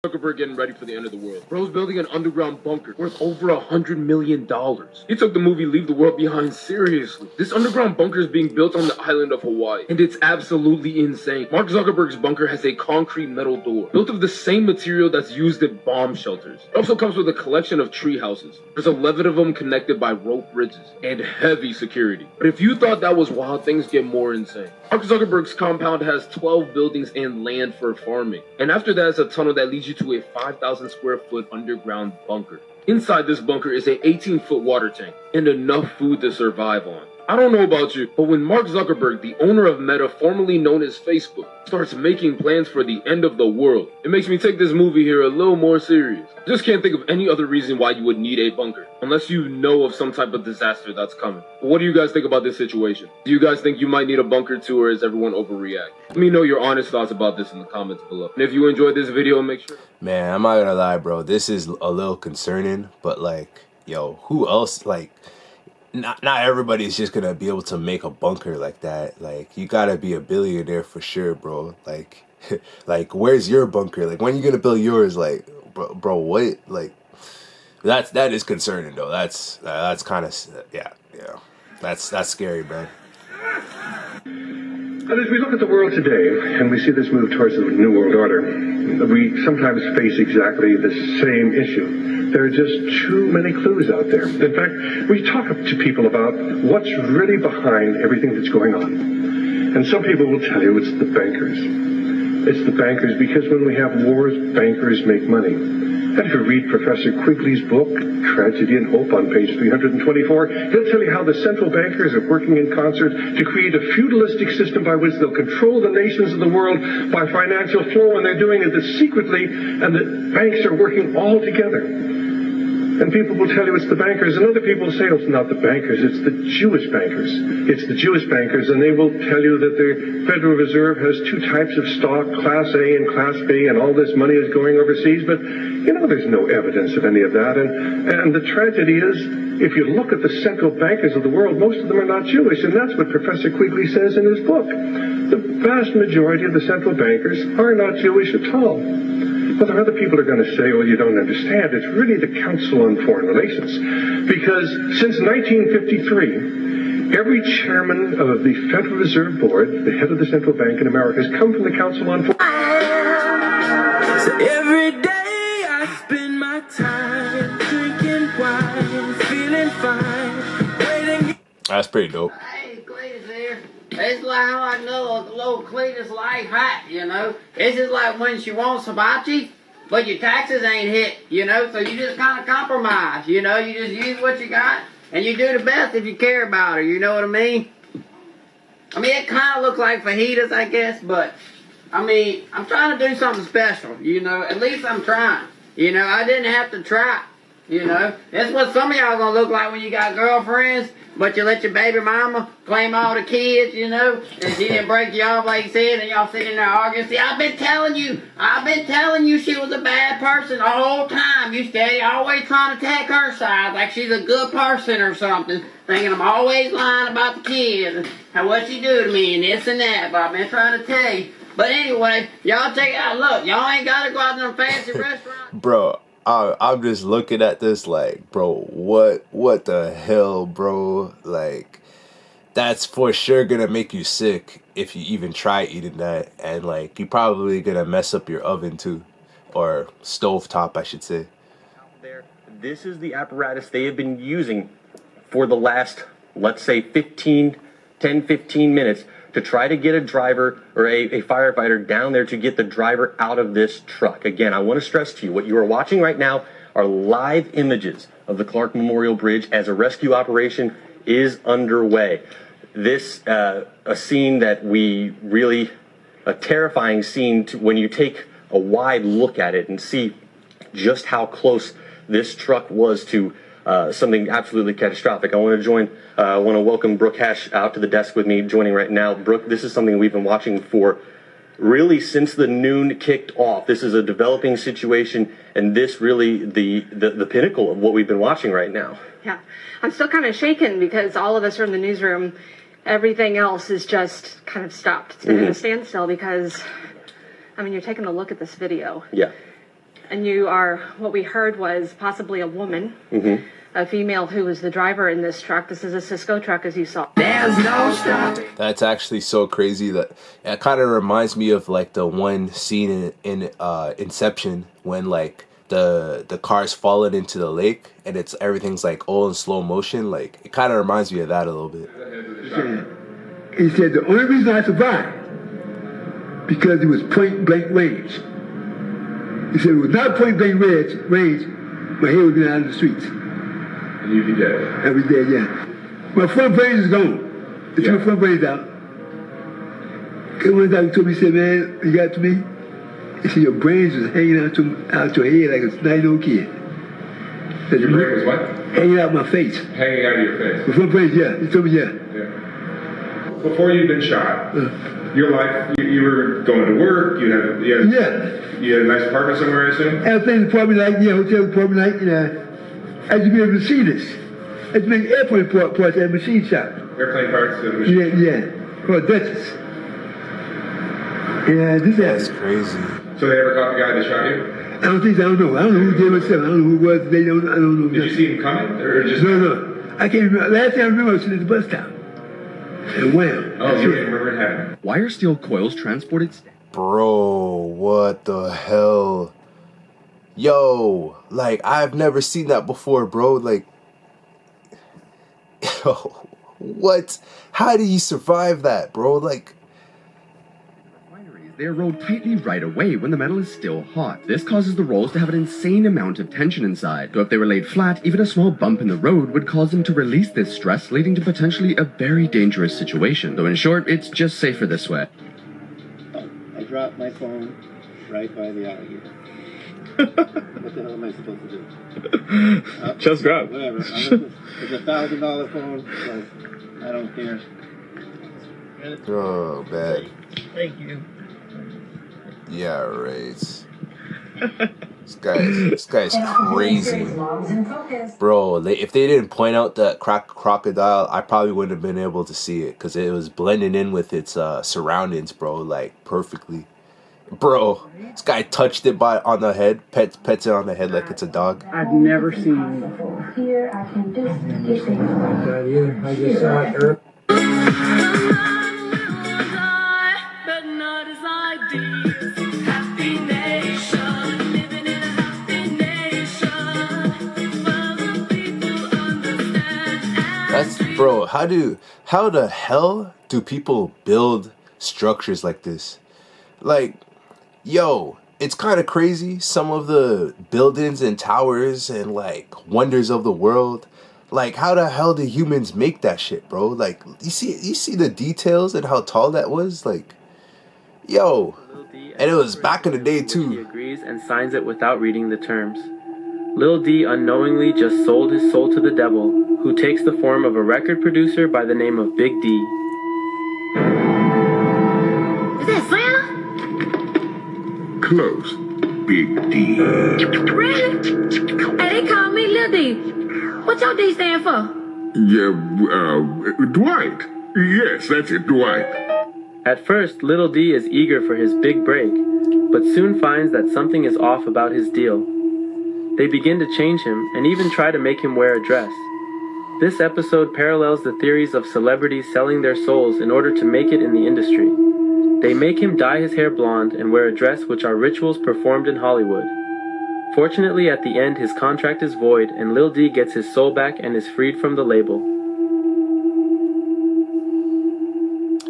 Zuckerberg getting ready for the end of the world. Bro's building an underground bunker worth over $100 million. He took the movie Leave the World Behind seriously. This underground bunker is being built on the island of Hawaii, and it's absolutely insane. Mark Zuckerberg's bunker has a concrete metal door, built of the same material that's used at bomb shelters. It also comes with a collection of tree houses. There's 11 of them connected by rope bridges, and heavy security. But if you thought that was wild, things get more insane. Mark Zuckerberg's compound has 12 buildings and land for farming. And after that is a tunnel that leads you to a 5,000 square foot underground bunker. Inside this bunker is a 18-foot water tank and enough food to survive on. I don't know about you, but when Mark Zuckerberg, the owner of Meta, formerly known as Facebook, starts making plans for the end of the world, it makes me take this movie here a little more serious. I just can't think of any other reason why you would need a bunker, unless you know of some type of disaster that's coming. But what do you guys think about this situation? Do you guys think you might need a bunker too, or is everyone overreacting? Let me know your honest thoughts about this in the comments below. And if you enjoyed this video, make sure... Man, I'm not gonna lie, bro. This is a little concerning, but like, yo, who else, like... Not everybody's just gonna be able to make a bunker like that. Like, you gotta be a billionaire for sure, bro. Like, like, where's your bunker? Like, when are you gonna build yours? Like, bro, what? Like, that is concerning though. That's kind of yeah. That's scary, man. And as we look at the world today, and we see this move towards the New World Order, we sometimes face exactly the same issue. There are just too many clues out there. In fact, we talk to people about what's really behind everything that's going on. And some people will tell you it's the bankers. It's the bankers because when we have wars, bankers make money. And if you read Professor Quigley's book, Tragedy and Hope, on page 324, he'll tell you how the central bankers are working in concert to create a feudalistic system by which they'll control the nations of the world by financial flow, and they're doing it secretly, and the banks are working all together. And people will tell you it's the bankers, and other people will say, oh, it's not the bankers, it's the Jewish bankers. It's the Jewish bankers, and they will tell you that the Federal Reserve has two types of stock, Class A and Class B, and all this money is going overseas. But, you know, there's no evidence of any of that. And the tragedy is, if you look at the central bankers of the world, most of them are not Jewish, and that's what Professor Quigley says in his book. The vast majority of the central bankers are not Jewish at all. But there are other people who are going to say, well, you don't understand. It's really the Council on Foreign Relations. Because since 1953, every chairman of the Federal Reserve Board, the head of the central bank in America, has come from the Council on Foreign Relations. So every day I spend my time drinking wine, feeling fine, waiting. That's pretty dope. Hey, Cletus here. It's like how I know a little Cletus life hack, you know. It's just like when she wants hibachi, but your taxes ain't hit, you know. So you just kind of compromise, you know. You just use what you got, and you do the best if you care about her, you know what I mean? I mean, it kind of looks like fajitas, I guess, but, I mean, I'm trying to do something special, you know. At least I'm trying, you know. I didn't have to try, you know. That's what some of y'all gonna look like when you got girlfriends, but you let your baby mama claim all the kids, you know, and she didn't break you off like he said, and y'all sitting there arguing. See, I've been telling you she was a bad person the whole time. You steady always trying to take her side like she's a good person or something, thinking I'm always lying about the kids and what she do to me and this and that, but I've been trying to tell you. But anyway, y'all check it out. Look, y'all ain't got to go out to them fancy restaurants. Bro, I'm just looking at this like, bro, what the hell, bro? Like, that's for sure gonna make you sick if you even try eating that, and like, you're probably gonna mess up your oven too, or stovetop, I should say. There, this is the apparatus they have been using for the last, let's say, 10, 15 minutes to try to get a driver or a firefighter down there to get the driver out of this truck. Again, I want to stress to you, what you are watching right now are live images of the Clark Memorial Bridge as a rescue operation is underway. This, a scene that we really, a terrifying scene when you take a wide look at it and see just how close this truck was to something absolutely catastrophic. I want to welcome Brooke Hash out to the desk with me, joining right now. Brooke, this is something we've been watching for really since the noon kicked off. This is a developing situation, and this really the pinnacle of what we've been watching right now. Yeah, I'm still kind of shaken because all of us are in the newsroom. Everything else is just kind of stopped. It's been at a standstill because, I mean, you're taking a look at this video. Yeah. and you are, what we heard was possibly a woman, a female who was the driver in this truck. This is a Cisco truck, as you saw. There's no stopping. That's actually so crazy that it kind of reminds me of like the one scene in Inception when like the car's falling into the lake and everything's like all in slow motion. Like it kind of reminds me of that a little bit. He said the only reason I survived because it was point blank range. He said it was not point blank range, my head would be out of the streets. And you'd be dead. I'd be dead, yeah. My front brain is gone. They took my front brains out. One doctor told me, he said, man, you got to me? He said, your brains was hanging out your head like a 9-year-old kid. Said, Your brain was what? Hanging out my face. Hanging out of your face. My front brains, yeah. He told me, yeah. Before you'd been shot, your life, you were going to work, you had a nice apartment somewhere, I assume? Airplane apartment night, hotel apartment night, I used to be a machinist. I used to make airplane parts at a machine shop. Airplane parts at a machine? Yeah. Called Dutchess. Yeah, That's crazy. So they ever caught the guy that shot you? I don't think so. I don't know. I don't know who did myself. I don't know who it was. I don't know. Did you see him coming? Or just... No. I can't remember. Last thing I remember, I was sitting at the bus stop. And wham. Oh, you can't remember it happening. Wire steel coils transported... Bro, what the hell? Yo, like, I've never seen that before, bro. Like, yo, what? How did you survive that, bro? Like, They're rolled tightly right away when the metal is still hot. This causes the rolls to have an insane amount of tension inside. So if they were laid flat, even a small bump in the road would cause them to release this stress, leading to potentially a very dangerous situation. Though in short, it's just safer this way. I dropped my phone right by the alligator. What the hell am I supposed to do? Just grab. Whatever. It's $1,000 phone, so I don't care. oh, man. Thank you. Yeah, right. This guy's crazy. Bro, if they didn't point out that crocodile, I probably wouldn't have been able to see it because it was blending in with its surroundings, bro, like perfectly. Bro, this guy touched it on the head, pets it on the head like it's a dog. I've never seen before. Here, I can just get things. I just saw it earlier. Bro, how the hell do people build structures like this? Like, yo, it's kind of crazy. Some of the buildings and towers and like wonders of the world. Like, how the hell do humans make that shit, bro? Like, you see the details and how tall that was? Like, yo, and it was back in the day too. He agrees and signs it without reading the terms. Lil D unknowingly just sold his soul to the devil, who takes the form of a record producer by the name of Big D. Is that Santa? Close. Big D. Really? Hey, they call me Lil D. What your D stand for? Yeah, Dwight. Yes, that's it, Dwight. At first, Lil D is eager for his big break, but soon finds that something is off about his deal. They begin to change him and even try to make him wear a dress. This episode parallels the theories of celebrities selling their souls in order to make it in the industry. They make him dye his hair blonde and wear a dress, which are rituals performed in Hollywood. Fortunately, at the end, his contract is void and Lil D gets his soul back and is freed from the label.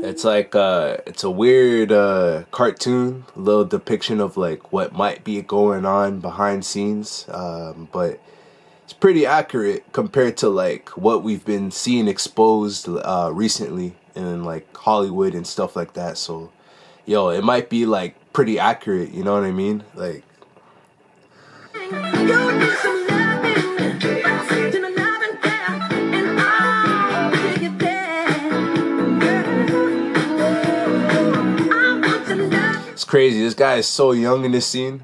It's like it's a weird cartoon, a little depiction of like what might be going on behind scenes, but it's pretty accurate compared to like what we've been seeing exposed recently in like Hollywood and stuff like that. So, yo, it might be like pretty accurate, you know what I mean? Like, it's crazy. This guy is so young in this scene.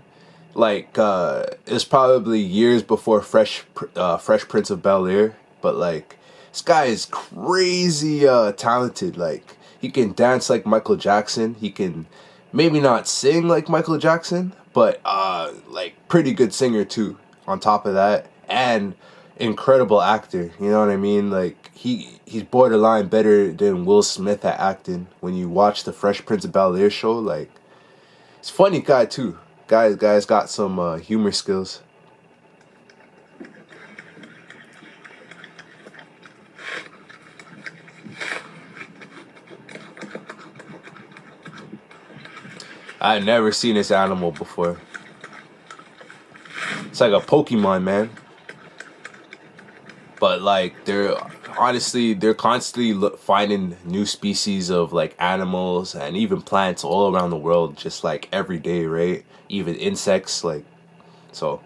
Like, it's probably years before Fresh Prince of Bel-Air, but like, this guy is crazy talented. Like, he can dance like Michael Jackson. He can maybe not sing like Michael Jackson, but like pretty good singer too on top of that, and incredible actor. You know what I mean? Like he's borderline better than Will Smith at acting. When you watch the Fresh Prince of Bel-Air show, like he's a funny guy too. Guy's got some humor skills. I had never seen this animal before. It's like a Pokemon, man. But like they're constantly finding new species of like animals and even plants all around the world, just like every day, right? Even insects, like so.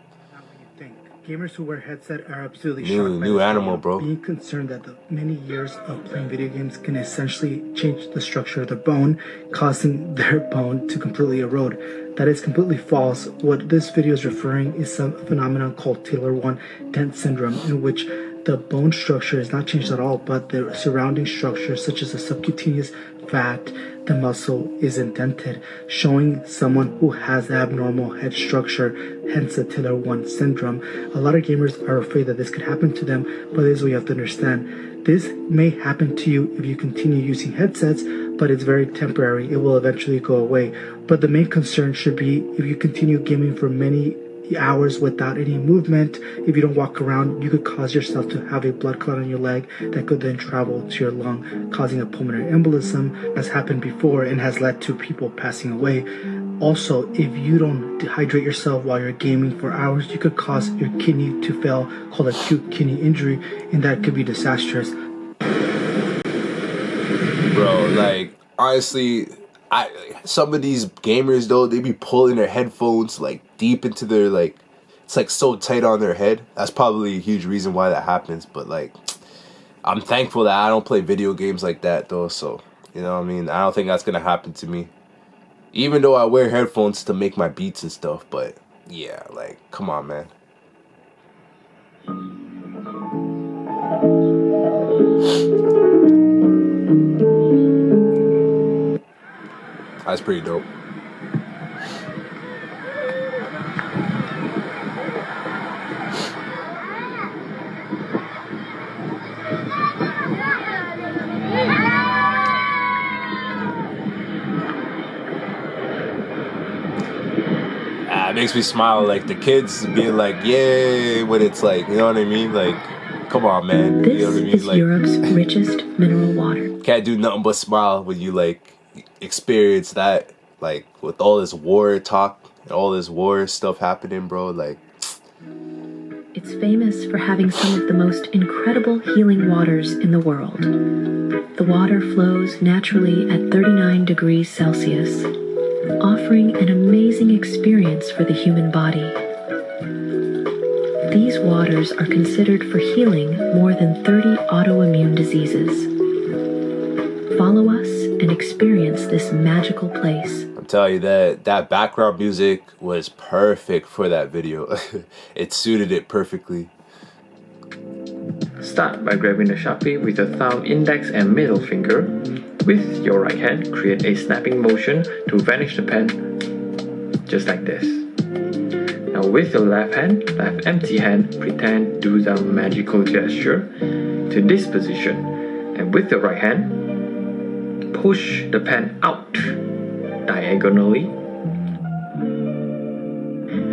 Gamers who wear headset are absolutely shocked by new animal, bro. Being concerned that the many years of playing video games can essentially change the structure of their bone, causing their bone to completely erode. That is completely false. What this video is referring is some phenomenon called Taylor 1 dent syndrome, in which the bone structure is not changed at all, but the surrounding structure, such as the subcutaneous fat, the muscle, is indented, showing someone who has abnormal head structure, hence the Taylor 1 syndrome. A lot of gamers are afraid that this could happen to them, but this is what you have to understand. This may happen to you if you continue using headsets, but it's very temporary. It will eventually go away. But the main concern should be if you continue gaming for many hours without any movement. If you don't walk around, you could cause yourself to have a blood clot on your leg that could then travel to your lung, causing a pulmonary embolism, as happened before and has led to people passing away. Also, if you don't dehydrate yourself while you're gaming for hours, you could cause your kidney to fail, called acute kidney injury, and that could be disastrous. Bro, like honestly, some of these gamers though, they be pulling their headphones like deep into their, like, it's like so tight on their head. That's probably a huge reason why that happens. But like, I'm thankful that I don't play video games like that though. So you know what I mean, I don't think that's gonna happen to me, even though I wear headphones to make my beats and stuff. But yeah, like, come on, man. That's pretty dope. It makes me smile, like the kids being like, yay, when it's like, you know what I mean? Like, come on, man. This you know what I mean? is Like, Europe's richest mineral water. Can't do nothing but smile when you like experience that, like with all this war talk and all this war stuff happening, bro. Like, it's famous for having some of the most incredible healing waters in the world. The water flows naturally at 39 degrees Celsius, offering an amazing experience for the human body. These waters are considered for healing more than 30 autoimmune diseases. Follow us and experience this magical place. I'm telling you, that background music was perfect for that video. It suited it perfectly. Start by grabbing the Sharpie with the thumb, index and middle finger. With your right hand, create a snapping motion to vanish the pen, just like this. Now with your left empty hand, pretend do the magical gesture to this position. And with your right hand, push the pen out diagonally.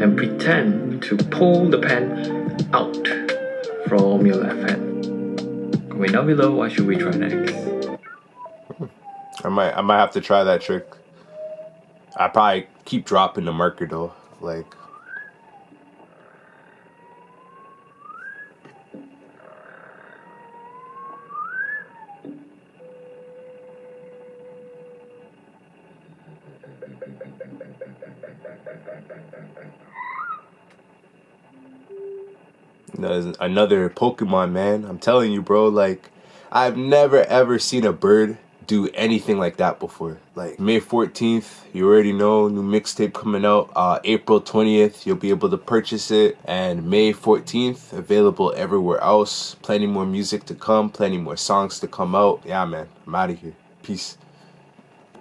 And pretend to pull the pen out from your left hand. Comment down below, what should we try next? I might have to try that trick. I probably keep dropping the marker though, like. There's another Pokemon, man. I'm telling you, bro, like, I've never ever seen a bird do anything like that before. Like, May 14th, you already know, new mixtape coming out. April 20th, you'll be able to purchase it. And May 14th, available everywhere else. Plenty more music to come, plenty more songs to come out. Yeah, man, I'm out of here. Peace.